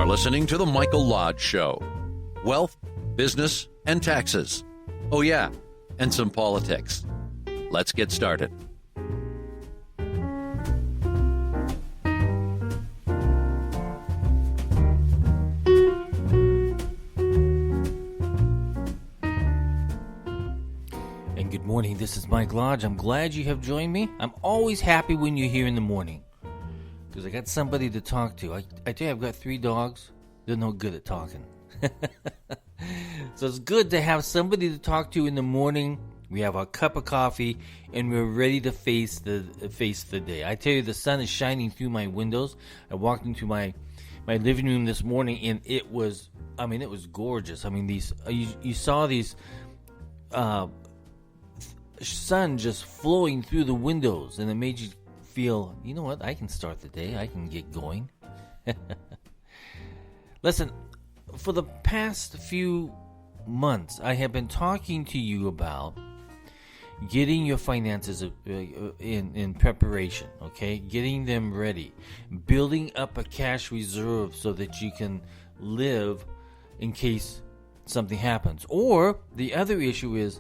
are listening to The Michael Lodge Show. Wealth, business, and taxes. Oh yeah, and some politics. Let's get started. And good morning, this is Mike Lodge. I'm glad you have joined me. I'm always happy when you're here in the morning, because I got somebody to talk to. I tell you, I've got 3 dogs. They're no good at talking. So it's good to have somebody to talk to in the morning. We have our cup of coffee, and we're ready to face the day. I tell you, the sun is shining through my windows. I walked into my living room this morning, and it was gorgeous. I mean, you saw these sun just flowing through the windows, and it made you feel, you know what, I can start the day, I can get going. Listen, for the past few months, I have been talking to you about getting your finances in preparation, okay? Getting them ready, building up a cash reserve so that you can live in case something happens. Or the other issue is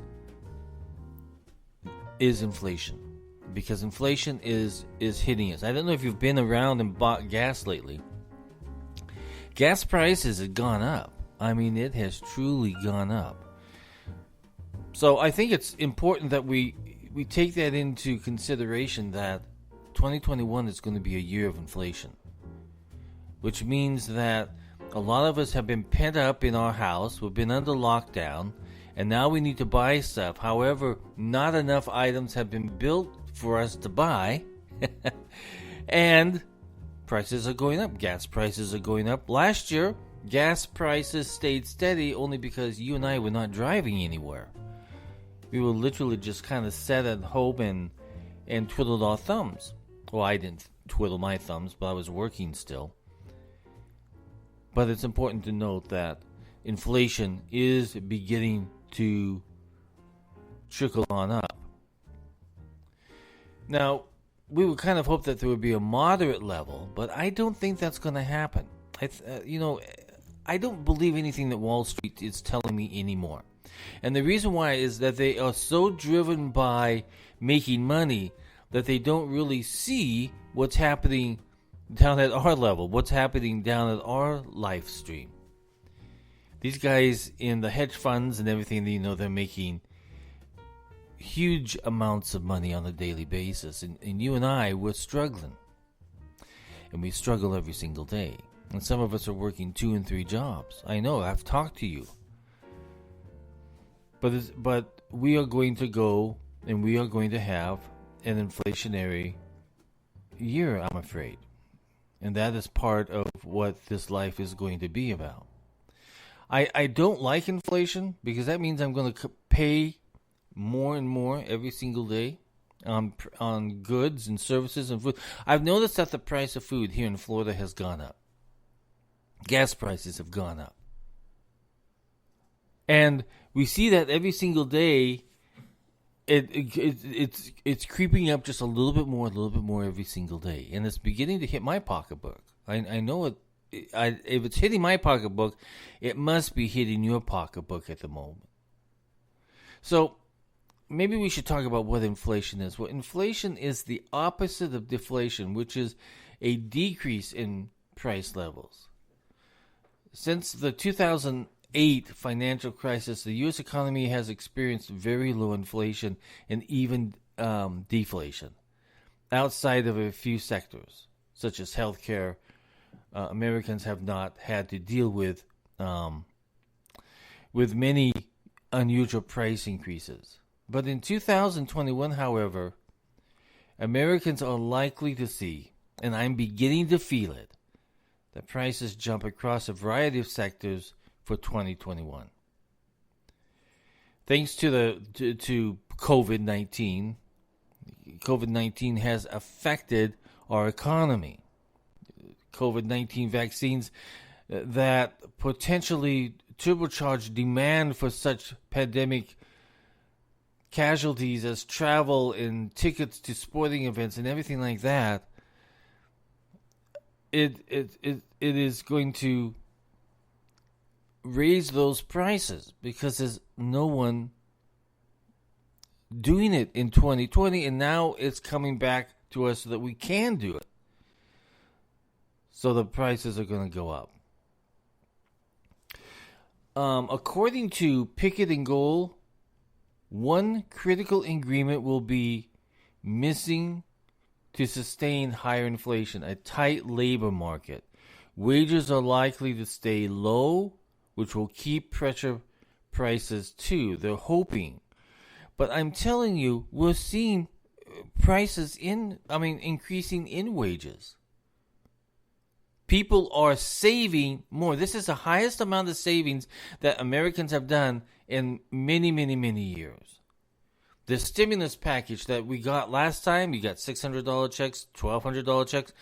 inflation. Because inflation is hitting us. I don't know if you've been around and bought gas lately. Gas prices have gone up. I mean, it has truly gone up. So I think it's important that we take that into consideration, that 2021 is going to be a year of inflation. Which means that a lot of us have been pent up in our house. We've been under lockdown. And now we need to buy stuff. However, not enough items have been built for us to buy. And prices are going up. Gas prices are going up. Last year, gas prices stayed steady only because you and I were not driving anywhere. We were literally just kind of sat at home and twiddled our thumbs. Well, I didn't twiddle my thumbs, but I was working still. But it's important to note that inflation is beginning to trickle on up. Now, we would kind of hope that there would be a moderate level, but I don't think that's going to happen. I don't believe anything that Wall Street is telling me anymore. And the reason why is that they are so driven by making money that they don't really see what's happening down at our level, what's happening down at our life stream. These guys in the hedge funds and everything, they're making huge amounts of money on a daily basis. And you and I, we're struggling. And we struggle every single day. And some of us are working 2 and 3 jobs. I know, I've talked to you. But we are going to go, and we are going to have an inflationary year, I'm afraid. And that is part of what this life is going to be about. I don't like inflation because that means I'm going to pay more and more every single day on goods and services and food. I've noticed that the price of food here in Florida has gone up. Gas prices have gone up. And we see that every single day it's creeping up just a little bit more every single day. And it's beginning to hit my pocketbook. I know it. If it's hitting my pocketbook, it must be hitting your pocketbook at the moment. So maybe we should talk about what inflation is. Well, inflation is the opposite of deflation, which is a decrease in price levels. Since the 2008 financial crisis, the U.S. economy has experienced very low inflation and even deflation outside of a few sectors, such as healthcare. Americans have not had to deal with many unusual price increases. But in 2021, however, Americans are likely to see, and I'm beginning to feel it, that prices jump across a variety of sectors for 2021. Thanks to COVID-19, COVID-19 has affected our economy. COVID-19 vaccines that potentially turbocharge demand for such pandemic casualties as travel and tickets to sporting events and everything like that it is going to raise those prices because there's no one doing it in 2020, and now it's coming back to us so that we can do it. So the prices are going to go up. According to Pickett and Gold, one critical ingredient will be missing to sustain higher inflation: a tight labor market. Wages are likely to stay low, which will keep pressure prices too. They're hoping. But I'm telling you, we're seeing prices increasing in wages. People are saving more. This is the highest amount of savings that Americans have done in many, many, many years. The stimulus package that we got last time, you got $600 checks, $1,200 checks.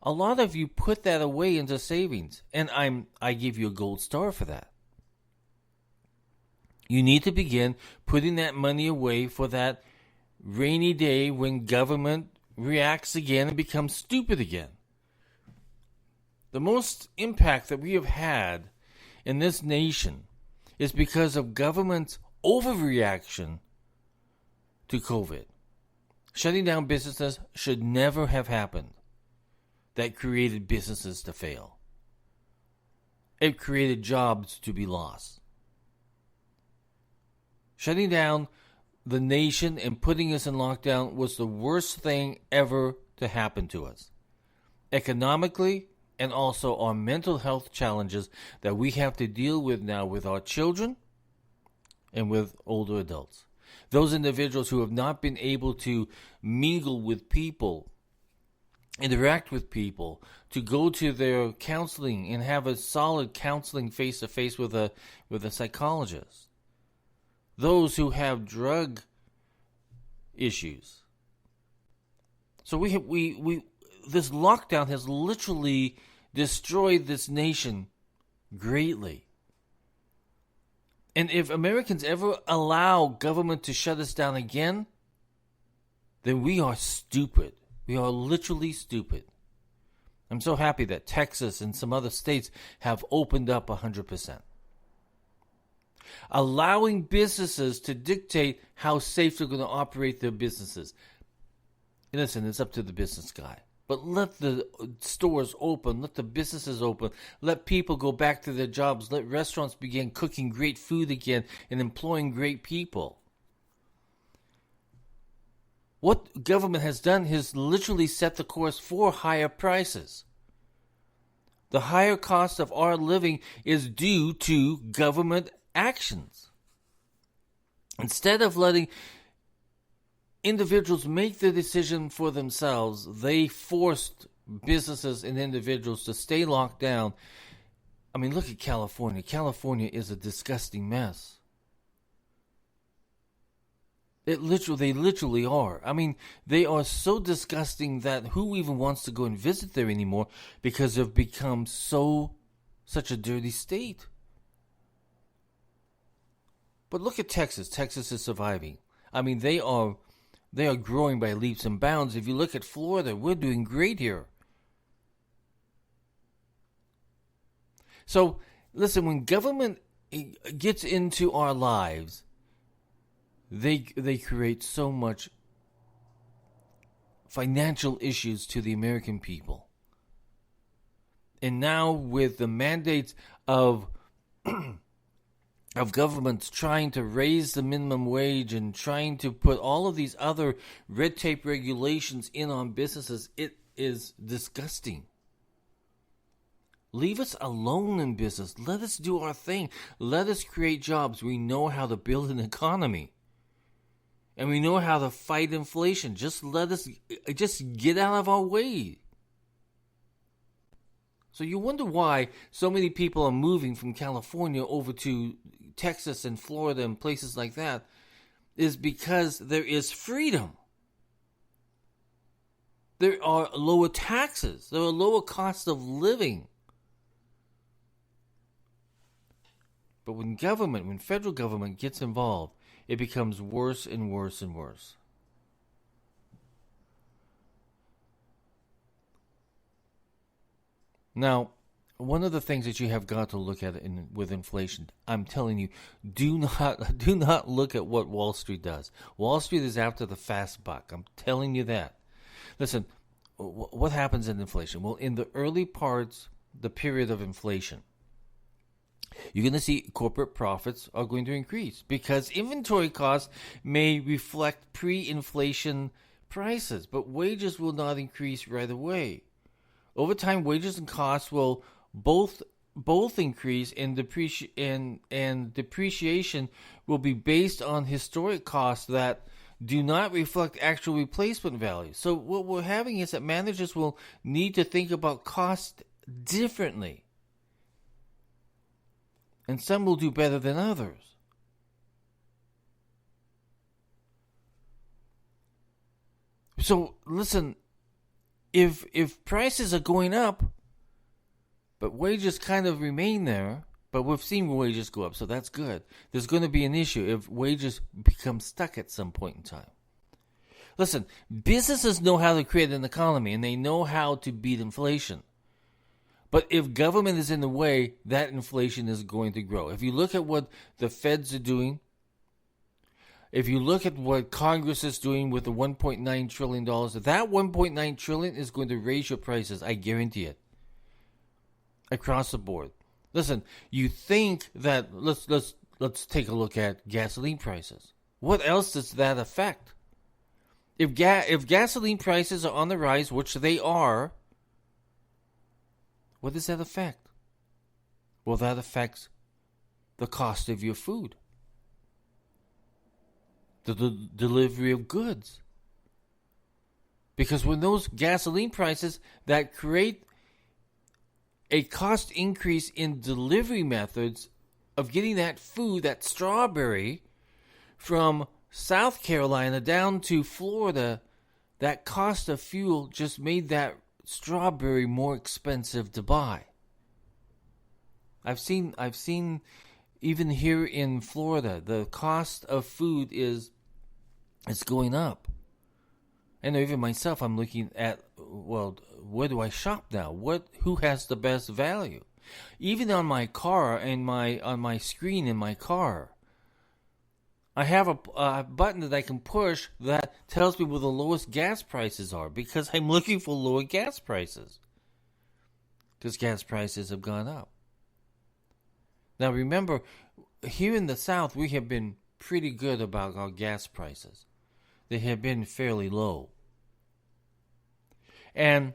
A lot of you put that away into savings, and I give you a gold star for that. You need to begin putting that money away for that rainy day when government reacts again and becomes stupid again. The most impact that we have had in this nation is because of government's overreaction to COVID. Shutting down businesses should never have happened. That created businesses to fail. It created jobs to be lost. Shutting down the nation and putting us in lockdown was the worst thing ever to happen to us. Economically, and also our mental health challenges that we have to deal with now with our children and with older adults. Those individuals who have not been able to mingle with people, interact with people, to go to their counseling and have a solid counseling face-to-face with a psychologist. Those who have drug issues. So we this lockdown has literally destroyed this nation greatly. And if Americans ever allow government to shut us down again, then we are stupid. We are literally stupid. I'm so happy that Texas and some other states have opened up 100%. Allowing businesses to dictate how safe they're going to operate their businesses. Listen, it's up to the business guy. But let the stores open, let the businesses open, let people go back to their jobs, let restaurants begin cooking great food again and employing great people. What government has done is literally set the course for higher prices. The higher cost of our living is due to government actions. Instead of letting individuals make the decision for themselves, they forced businesses and individuals to stay locked down. I mean, look at California. California is a disgusting mess. They literally are. I mean, they are so disgusting that who even wants to go and visit there anymore because they've become such a dirty state. But look at Texas. Texas is surviving. I mean, they are growing by leaps and bounds. If you look at Florida, we're doing great here. So, listen, when government gets into our lives, they create so much financial issues to the American people. And now with the mandates of governments trying to raise the minimum wage and trying to put all of these other red tape regulations in on businesses, it is disgusting. Leave us alone in business. Let us do our thing. Let us create jobs. We know how to build an economy. And we know how to fight inflation. Just get out of our way. So you wonder why so many people are moving from California over to Texas and Florida and places like that, is because there is freedom. There are lower taxes. There are lower costs of living. But when federal government gets involved, it becomes worse and worse and worse. Now, one of the things that you have got to look at with inflation, I'm telling you, do not do not look at what Wall Street does. Wall Street is after the fast buck. I'm telling you that. Listen, what happens in inflation? Well, in the early parts, the period of inflation, you're going to see corporate profits are going to increase because inventory costs may reflect pre-inflation prices, but wages will not increase right away. Over time, wages and costs will both increase, and depreciation will be based on historic costs that do not reflect actual replacement value. So what we're having is that managers will need to think about cost differently. And some will do better than others. So listen, if prices are going up, but wages kind of remain there, but we've seen wages go up, so that's good. There's going to be an issue if wages become stuck at some point in time. Listen, businesses know how to create an economy, and they know how to beat inflation. But if government is in the way, that inflation is going to grow. If you look at what the feds are doing, if you look at what Congress is doing with the $1.9 trillion, that $1.9 trillion is going to raise your prices, I guarantee it, across the board. Listen, you think that, let's take a look at gasoline prices. What else does that affect? If gasoline prices are on the rise, which they are, what does that affect? Well, that affects the cost of your food, the delivery of goods. Because when those gasoline prices that create a cost increase in delivery methods of getting that food, that strawberry, from South Carolina down to Florida, that cost of fuel just made that strawberry more expensive to buy. I've seen even here in Florida, the cost of food is going up. I know even myself, I'm looking at, well, where do I shop now? Who has the best value? Even on my car and on my screen in my car, I have a button that I can push that tells me where the lowest gas prices are because I'm looking for lower gas prices. Because gas prices have gone up. Now remember, here in the South, we have been pretty good about our gas prices. They have been fairly low. And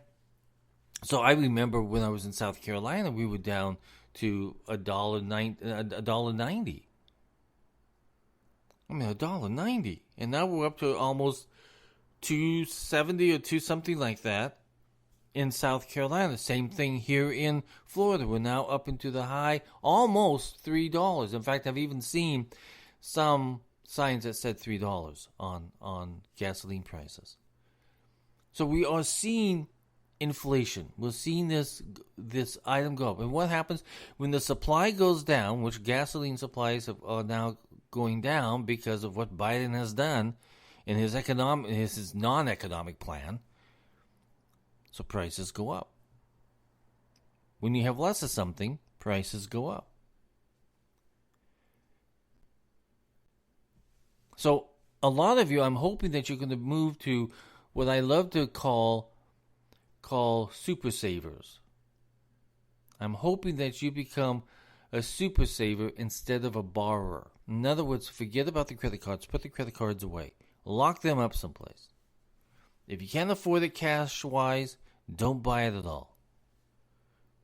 so I remember when I was in South Carolina, we were down to $1.90. I mean, $1.90. And now we're up to almost $2.70 or $2 something like that in South Carolina. Same thing here in Florida. We're now up into the high, almost $3. In fact, I've even seen some signs that said $3 on gasoline prices. So we are seeing inflation. We're seeing this item go up. And what happens when the supply goes down, which gasoline supplies are now going down because of what Biden has done in his non-economic plan? So prices go up. When you have less of something, prices go up. So a lot of you, I'm hoping that you're going to move to what I love to call super savers. I'm hoping that you become a super saver instead of a borrower. In other words, forget about the credit cards. Put the credit cards away. Lock them up someplace. If you can't afford it cash-wise, don't buy it at all.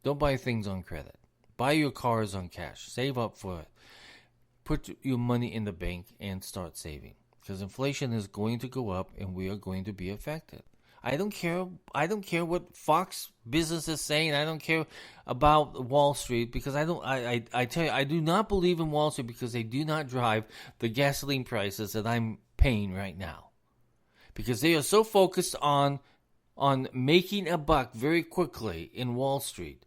Don't buy things on credit. Buy your cars on cash. Save up for it. Put your money in the bank and start saving. Because inflation is going to go up and we are going to be affected. I don't care what Fox Business is saying. I don't care about Wall Street because I tell you, I do not believe in Wall Street because they do not drive the gasoline prices that I'm paying right now. Because they are so focused on making a buck very quickly in Wall Street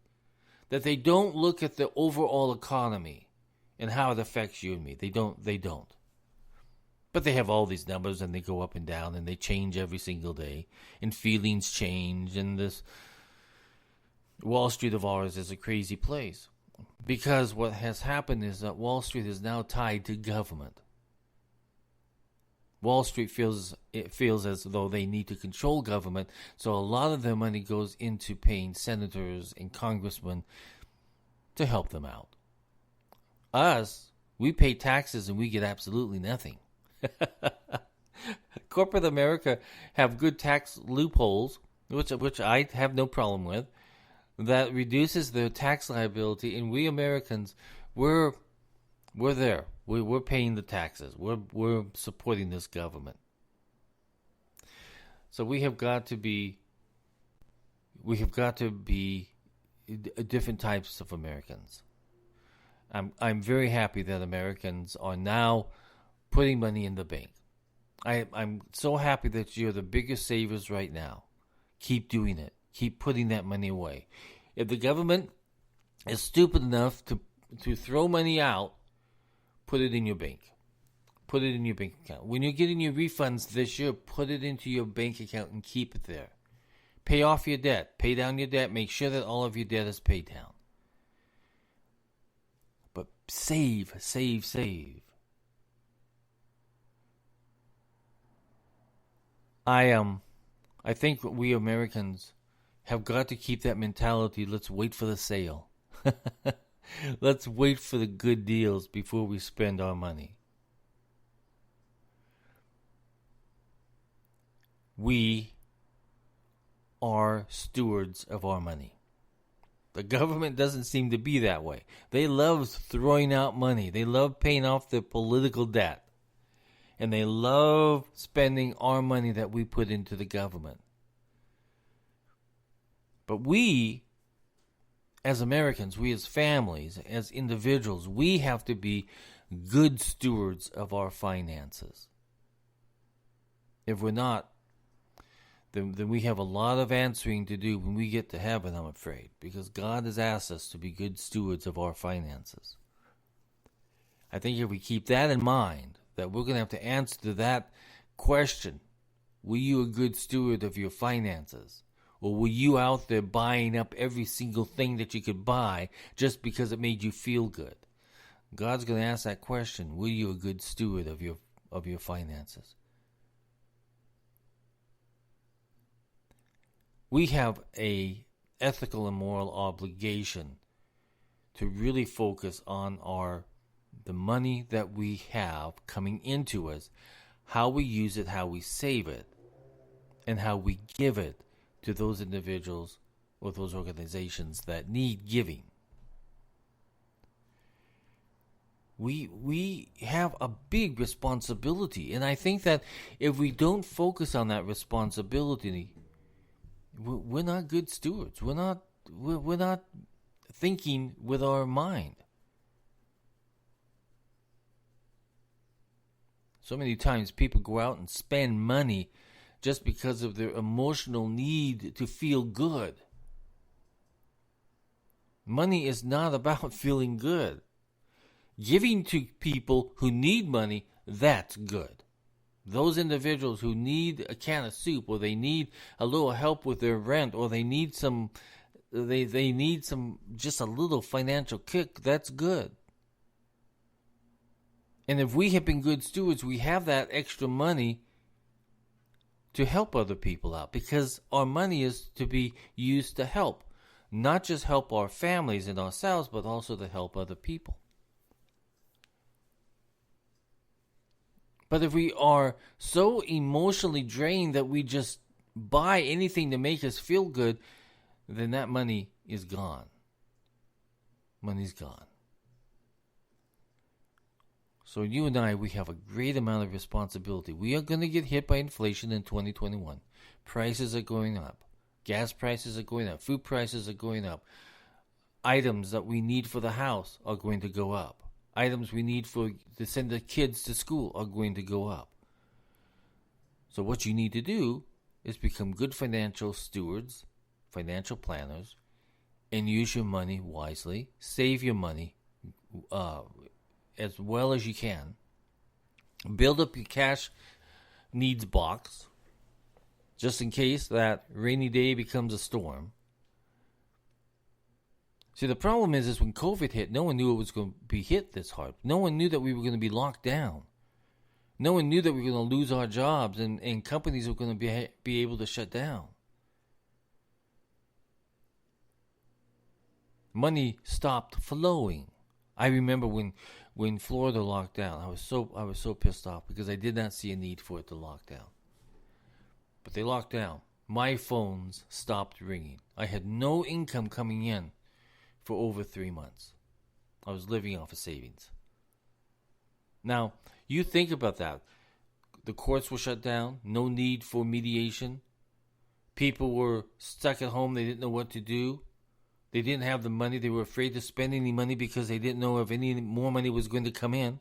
that they don't look at the overall economy and how it affects you and me. They don't. But they have all these numbers and they go up and down and they change every single day. And feelings change and this. Wall Street of ours is a crazy place. Because what has happened is that Wall Street is now tied to government. Wall Street feels as though they need to control government, so a lot of their money goes into paying senators and congressmen to help them out. Us, we pay taxes and we get absolutely nothing. Corporate America have good tax loopholes, which I have no problem with, that reduces their tax liability, and we Americans, we're there. We're paying the taxes. We're supporting this government. So we have got to be different types of Americans. I'm very happy that Americans are now putting money in the bank. I'm so happy that you're the biggest savers right now. Keep doing it. Keep putting that money away. If the government is stupid enough to throw money out, put it in your bank. Put it in your bank account. When you're getting your refunds this year, put it into your bank account and keep it there. Pay off your debt. Pay down your debt. Make sure that all of your debt is paid down. But save. I think we Americans have got to keep that mentality. Let's wait for the sale. Let's wait for the good deals before we spend our money. We are stewards of our money. The government doesn't seem to be that way. They love throwing out money. They love paying off their political debt. And they love spending our money that we put into the government. But we, as Americans, we as families, as individuals, we have to be good stewards of our finances. If we're not, then we have a lot of answering to do when we get to heaven, I'm afraid, because God has asked us to be good stewards of our finances. I think if we keep that in mind, that we're going to have to answer to that question, were you a good steward of your finances? Or were you out there buying up every single thing that you could buy just because it made you feel good? God's going to ask that question, were you a good steward of your finances? We have a ethical and moral obligation to really focus on the money that we have coming into us, how we use it, how we save it, and how we give it to those individuals or those organizations that need giving. We have a big responsibility, and I think that if we don't focus on that responsibility, we're not good stewards. We're not thinking with our mind. So many times people go out and spend money just because of their emotional need to feel good. Money is not about feeling good. Giving to people who need money, that's good. Those individuals who need a can of soup, or they need a little help with their rent, or they need some just a little financial kick, that's good. And if we have been good stewards, we have that extra money to help other people out, because our money is to be used to help, not just help our families and ourselves, but also to help other people. But if we are so emotionally drained that we just buy anything to make us feel good, then that money is gone. Money's gone. So you and I, we have a great amount of responsibility. We are going to get hit by inflation in 2021. Prices are going up. Gas prices are going up. Food prices are going up. Items that we need for the house are going to go up. Items we need to send the kids to school are going to go up. So what you need to do is become good financial stewards, financial planners, and use your money wisely. Save your money as well as you can. Build up your cash needs box, just in case that rainy day becomes a storm. See, the problem is when COVID hit, no one knew it was going to be hit this hard. No one knew that we were going to be locked down. No one knew that we were going to lose our jobs and companies were going to be able to shut down. Money stopped flowing. I remember when Florida locked down, I was so pissed off because I did not see a need for it to lock down. But they locked down. My phones stopped ringing. I had no income coming in for over 3 months. I was living off of savings. Now, you think about that. The courts were shut down. No need for mediation. People were stuck at home. They didn't know what to do. They didn't have the money. They were afraid to spend any money because they didn't know if any more money was going to come in.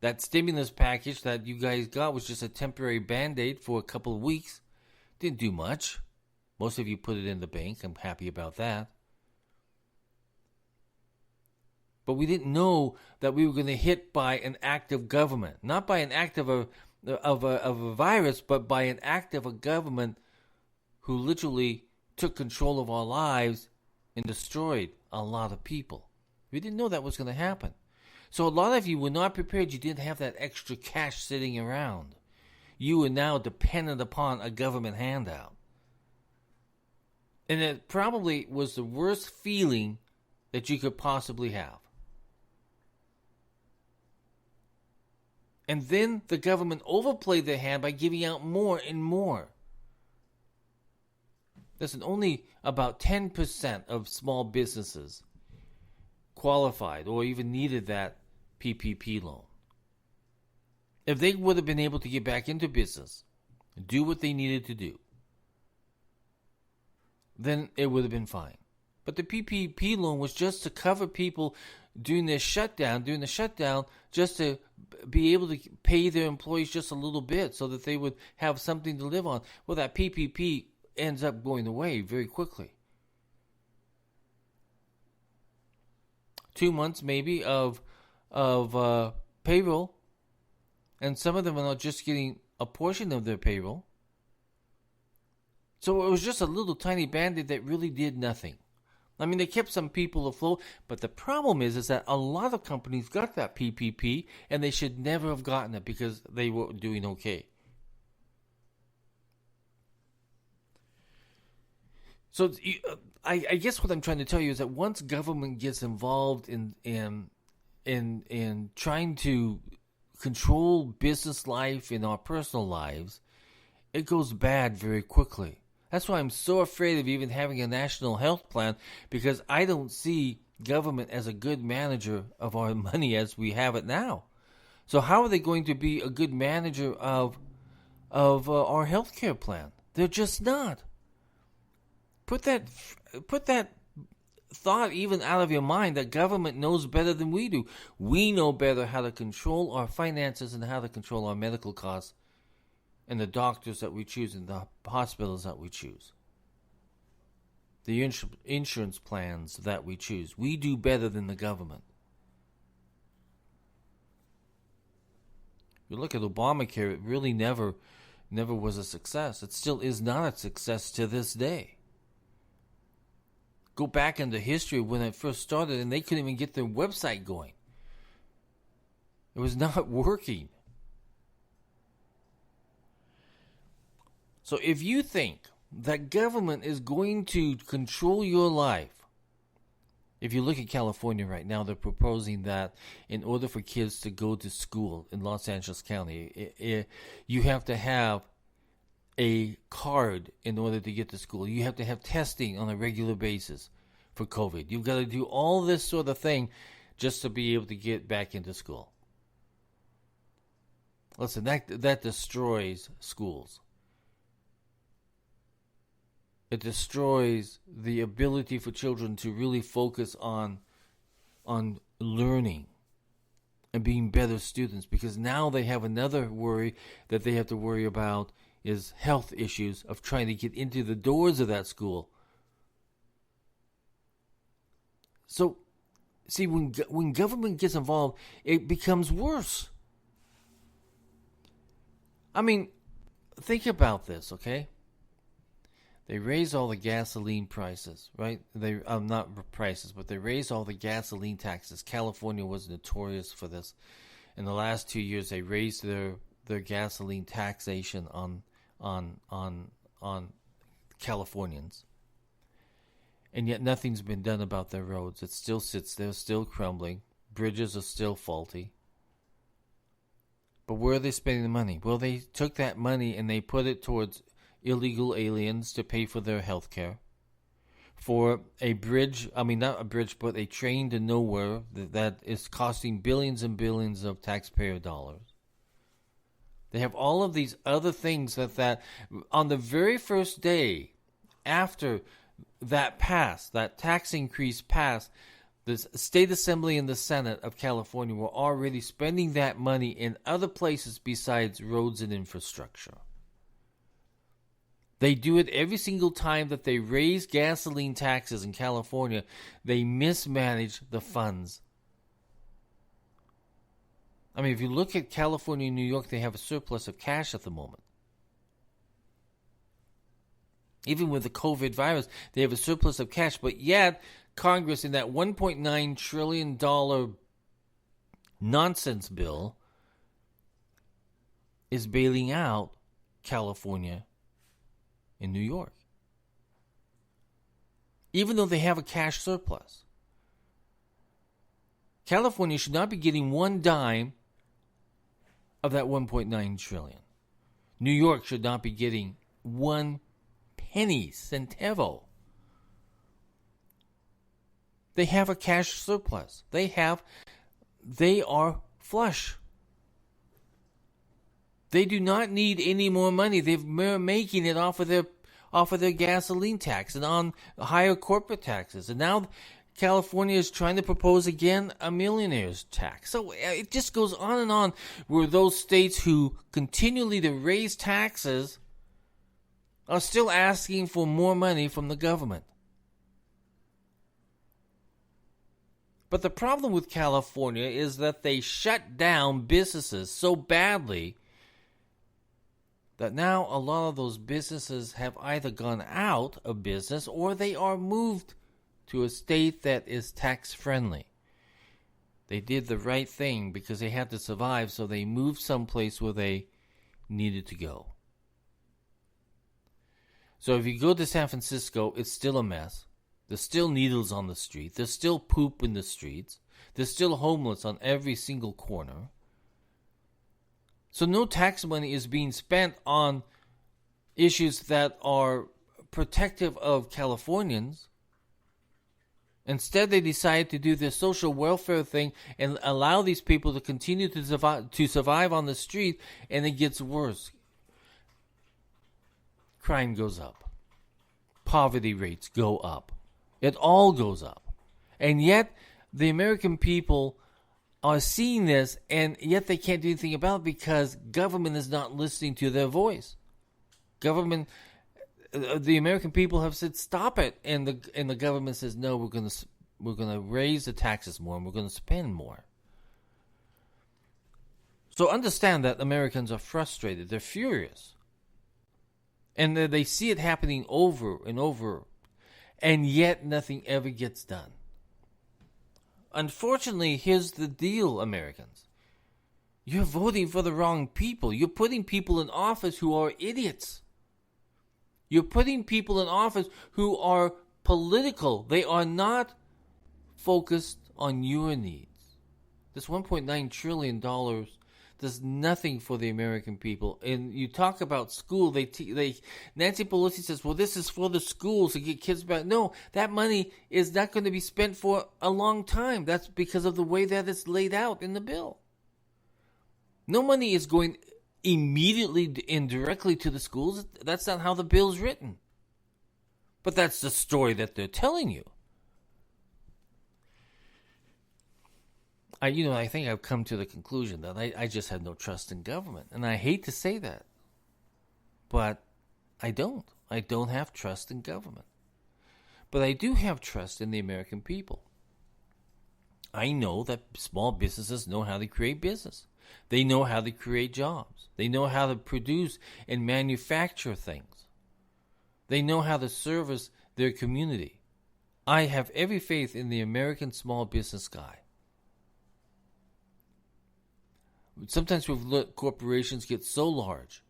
That stimulus package that you guys got was just a temporary Band-Aid for a couple of weeks. Didn't do much. Most of you put it in the bank. I'm happy about that. But we didn't know that we were going to hit by an act of government. Not by an act of a virus, but by an act of a government who literally took control of our lives and destroyed a lot of people. We didn't know that was going to happen. So a lot of you were not prepared. You didn't have that extra cash sitting around. You are now dependent upon a government handout. And it probably was the worst feeling that you could possibly have. And then the government overplayed their hand by giving out more and more. Listen, only about 10% of small businesses qualified or even needed that PPP loan. If they would have been able to get back into business, do what they needed to do, then it would have been fine. But the PPP loan was just to cover people during the shutdown, just to be able to pay their employees just a little bit so that they would have something to live on. Well, that PPP ends up going away very quickly. 2 months maybe of payroll, and some of them are not just getting a portion of their payroll. So it was just a little tiny Band-Aid that really did nothing. I mean, they kept some people afloat, but the problem is that a lot of companies got that PPP, and they should never have gotten it because they were doing okay. So I guess what I'm trying to tell you is that once government gets involved in trying to control business life in our personal lives, it goes bad very quickly. That's why I'm so afraid of even having a national health plan, because I don't see government as a good manager of our money as we have it now. So how are they going to be a good manager of our health care plan? They're just not. Put that thought even out of your mind that government knows better than we do. We know better how to control our finances and how to control our medical costs and the doctors that we choose and the hospitals that we choose. The insurance plans that we choose. We do better than the government. You look at Obamacare, it really never was a success. It still is not a success to this day. Go back into history when it first started and they couldn't even get their website going. It was not working. So if you think that government is going to control your life, if you look at California right now, they're proposing that in order for kids to go to school in Los Angeles County, you have to have a card in order to get to school. You have to have testing on a regular basis for COVID. You've got to do all this sort of thing just to be able to get back into school. Listen, that destroys schools. It destroys the ability for children to really focus on learning and being better students, because now they have another worry that they have to worry about is health issues of trying to get into the doors of that school. So, see, when government gets involved, it becomes worse. I mean, think about this, okay? They raised all the gasoline prices, right? They not prices, but they raised all the gasoline taxes. California was notorious for this. In the last 2 years, they raised their gasoline taxation on Californians. And yet nothing's been done about their roads. It still sits there, still crumbling. Bridges are still faulty. But where are they spending the money? Well, they took that money and they put it towards illegal aliens to pay for their health care. For a bridge, not a bridge, but a train to nowhere that is costing billions and billions of taxpayer dollars. They have all of these other things that on the very first day after that passed, that tax increase passed, the State Assembly and the Senate of California were already spending that money in other places besides roads and infrastructure. They do it every single time that they raise gasoline taxes in California. They mismanage the funds. If you look at California and New York, they have a surplus of cash at the moment. Even with the COVID virus, they have a surplus of cash, but yet Congress, in that $1.9 trillion nonsense bill, is bailing out California and New York, even though they have a cash surplus. California should not be getting one dime of that $1.9 trillion. New York should not be getting one penny, centavo. They have a cash surplus. They are flush. They do not need any more money. They're making it off of their gasoline tax and on higher corporate taxes. And now California is trying to propose again a millionaire's tax. So it just goes on and on, where those states who continually to raise taxes are still asking for more money from the government. But the problem with California is that they shut down businesses so badly that now a lot of those businesses have either gone out of business or they are moved to a state that is tax friendly. They did the right thing because they had to survive, so they moved someplace where they needed to go. So if you go to San Francisco, it's still a mess. There's still needles on the street. There's still poop in the streets. There's still homeless on every single corner. So no tax money is being spent on issues that are protective of Californians. Instead, they decide to do this social welfare thing and allow these people to continue to survive on the street, and it gets worse. Crime goes up. Poverty rates go up. It all goes up. And yet, the American people are seeing this, and yet they can't do anything about it because government is not listening to their voice. The American people have said, stop it. And the government says, no, we're going to raise the taxes more and we're going to spend more. So understand that Americans are frustrated. They're furious. And they see it happening over and over, and yet nothing ever gets done. Unfortunately, here's the deal, Americans. You're voting for the wrong people. You're putting people in office who are idiots. You're putting people in office who are political. They are not focused on your needs. This $1.9 trillion does nothing for the American people. And you talk about school, Nancy Pelosi says, well, this is for the schools to get kids back. No, that money is not going to be spent for a long time. That's because of the way that it's laid out in the bill. No money is going immediately and directly to the schools. That's not how the bill's written. But that's the story that they're telling you. I think I've come to the conclusion that I just have no trust in government. And I hate to say that. But I don't. I don't have trust in government. But I do have trust in the American people. I know that small businesses know how to create business. They know how to create jobs. They know how to produce and manufacture things. They know how to service their community. I have every faith in the American small business guy. Sometimes we've let corporations get so large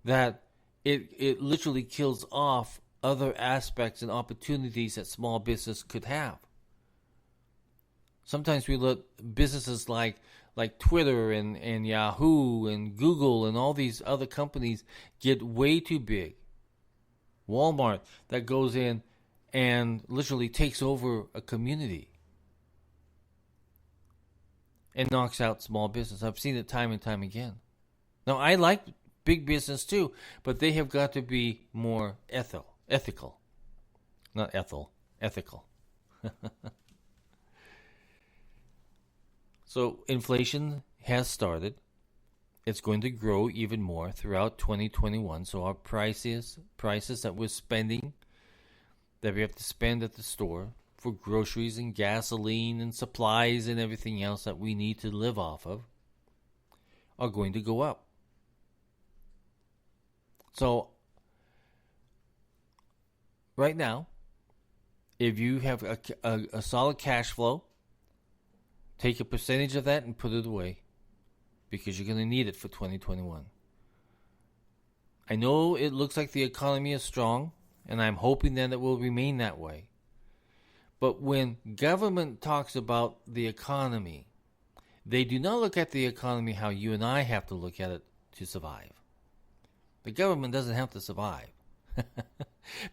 that it literally kills off other aspects and opportunities that small business could have. Sometimes we let businesses like Twitter and Yahoo and Google and all these other companies get way too big. Walmart that goes in and literally takes over a community and knocks out small business. I've seen it time and time again. Now, I like big business too, but they have got to be more ethical. Not ethical. So inflation has started. It's going to grow even more throughout 2021. So our prices that we're spending, that we have to spend at the store for groceries and gasoline and supplies and everything else that we need to live off of, are going to go up. So right now, if you have a solid cash flow, take a percentage of that and put it away, because you're going to need it for 2021. I know it looks like the economy is strong, and I'm hoping that it will remain that way. But when government talks about the economy, they do not look at the economy how you and I have to look at it to survive. The government doesn't have to survive.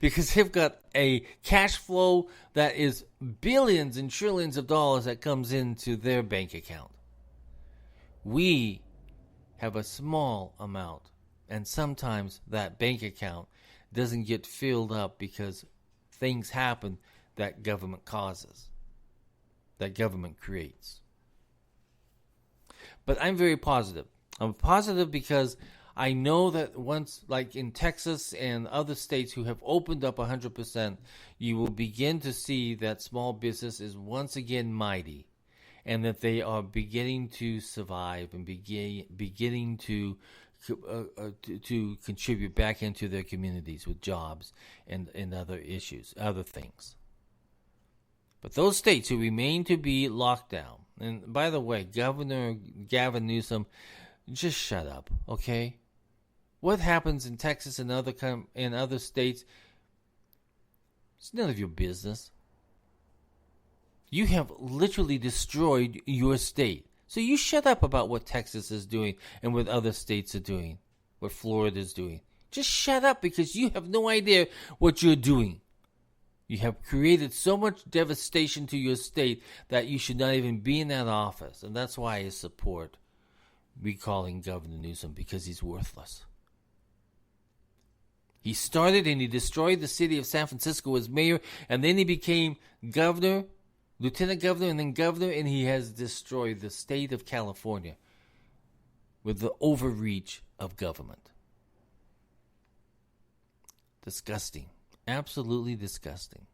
Because they've got a cash flow that is billions and trillions of dollars that comes into their bank account. We have a small amount, and sometimes that bank account doesn't get filled up because things happen that government causes, that government creates. But I'm very positive. I'm positive because I know that once, like in Texas and other states who have opened up 100%, you will begin to see that small business is once again mighty, and that they are beginning to survive and beginning to contribute back into their communities with jobs and other issues, other things. But those states who remain to be locked down, and by the way, Governor Gavin Newsom, just shut up, okay? What happens in Texas and other states, it's none of your business. You have literally destroyed your state. So you shut up about what Texas is doing and what other states are doing, what Florida is doing. Just shut up, because you have no idea what you're doing. You have created so much devastation to your state that you should not even be in that office. And that's why I support recalling Governor Newsom, because he's worthless. He started and he destroyed the city of San Francisco as mayor, and then he became governor, lieutenant governor, and then governor, and he has destroyed the state of California with the overreach of government. Disgusting. Absolutely disgusting.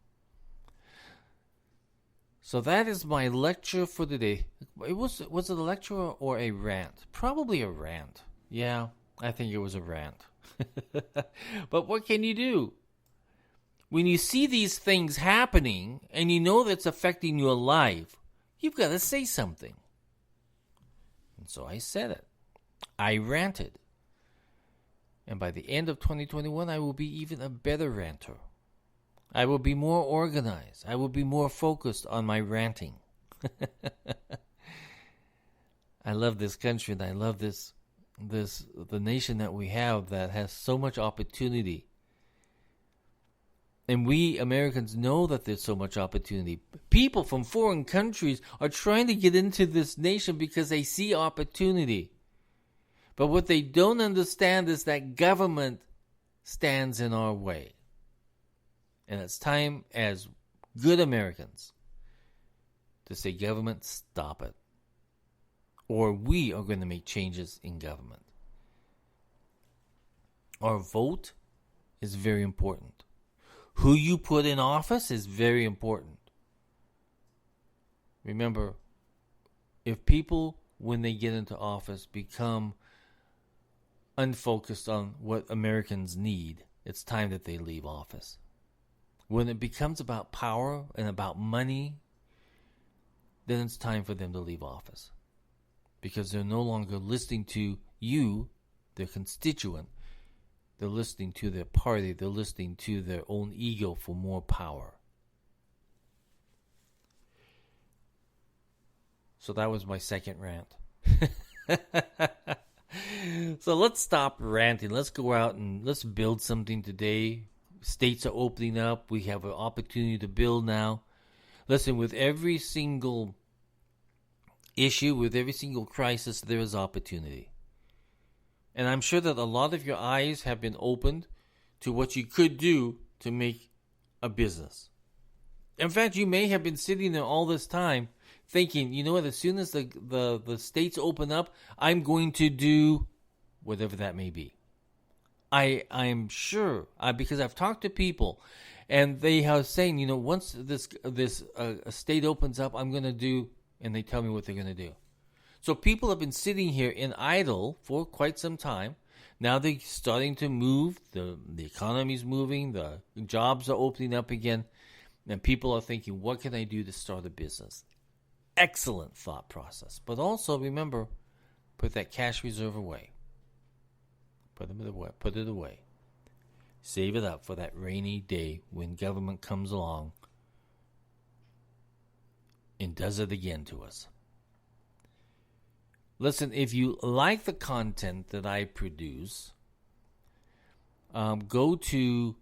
So that is my lecture for today. Was it a lecture or a rant? Probably a rant. Yeah, I think it was a rant. But what can you do? When you see these things happening and you know that's affecting your life, you've got to say something. And so I said it. I ranted. And by the end of 2021, I will be even a better ranter. I will be more organized. I will be more focused on my ranting. I love this country, and I love the nation that we have that has so much opportunity. And we Americans know that there's so much opportunity. People from foreign countries are trying to get into this nation because they see opportunity. But what they don't understand is that government stands in our way. And it's time, as good Americans, to say, government, stop it. Or we are going to make changes in government. Our vote is very important. Who you put in office is very important. Remember, if people, when they get into office, become unfocused on what Americans need, it's time that they leave office. When it becomes about power and about money, then it's time for them to leave office. Because they're no longer listening to you, their constituent. They're listening to their party. They're listening to their own ego for more power. So that was my second rant. So let's stop ranting. Let's go out and let's build something today. States are opening up. We have an opportunity to build now. Listen, with every single issue, with every single crisis, there is opportunity. And I'm sure that a lot of your eyes have been opened to what you could do to make a business. In fact, you may have been sitting there all this time thinking, you know what, as soon as the states open up, I'm going to do whatever that may be. I'm sure, because I've talked to people, and they are saying, you know, once this state opens up, I'm going to do, and they tell me what they're going to do. So people have been sitting here in idle for quite some time. Now they're starting to move. The economy's moving. The jobs are opening up again. And people are thinking, what can I do to start a business? Excellent thought process. But also, remember, put that cash reserve away. Put it away. Save it up for that rainy day when government comes along and does it again to us. Listen, if you like the content that I produce, go to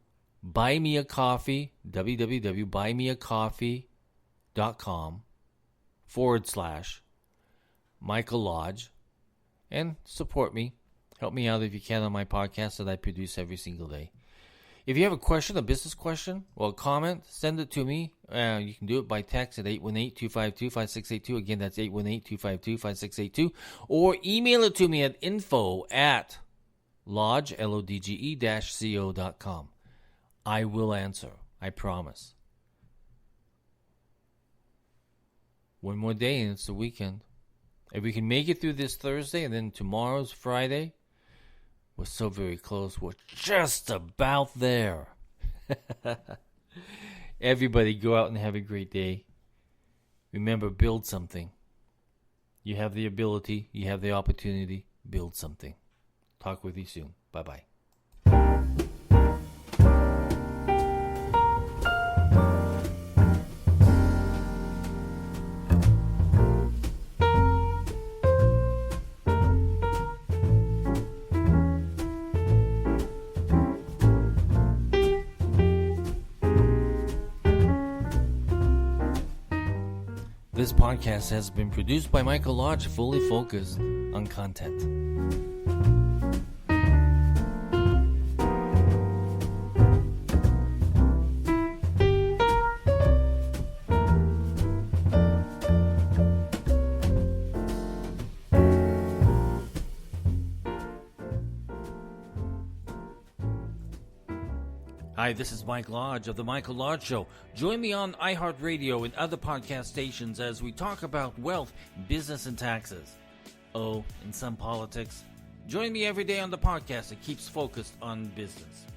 Buy Me a Coffee, www.buymeacoffee.com/Michael Lodge, and support me. Help me out if you can on my podcast that I produce every single day. If you have a question, a business question, or a comment, send it to me. You can do it by text at 818-252-5682. Again, that's 818-252-5682. Or email it to me at info@lodge, LODGE-co.com. I will answer. I promise. One more day and it's the weekend. If we can make it through this Thursday and then tomorrow's Friday, we're so very close. We're just about there. Everybody go out and have a great day. Remember, build something. You have the ability. You have the opportunity. Build something. Talk with you soon. Bye-bye. This podcast has been produced by Michael Lodge, fully focused on content. Hi, this is Mike Lodge of The Michael Lodge Show. Join me on iHeartRadio and other podcast stations as we talk about wealth, business, and taxes. Oh, and some politics. Join me every day on the podcast that keeps focused on business.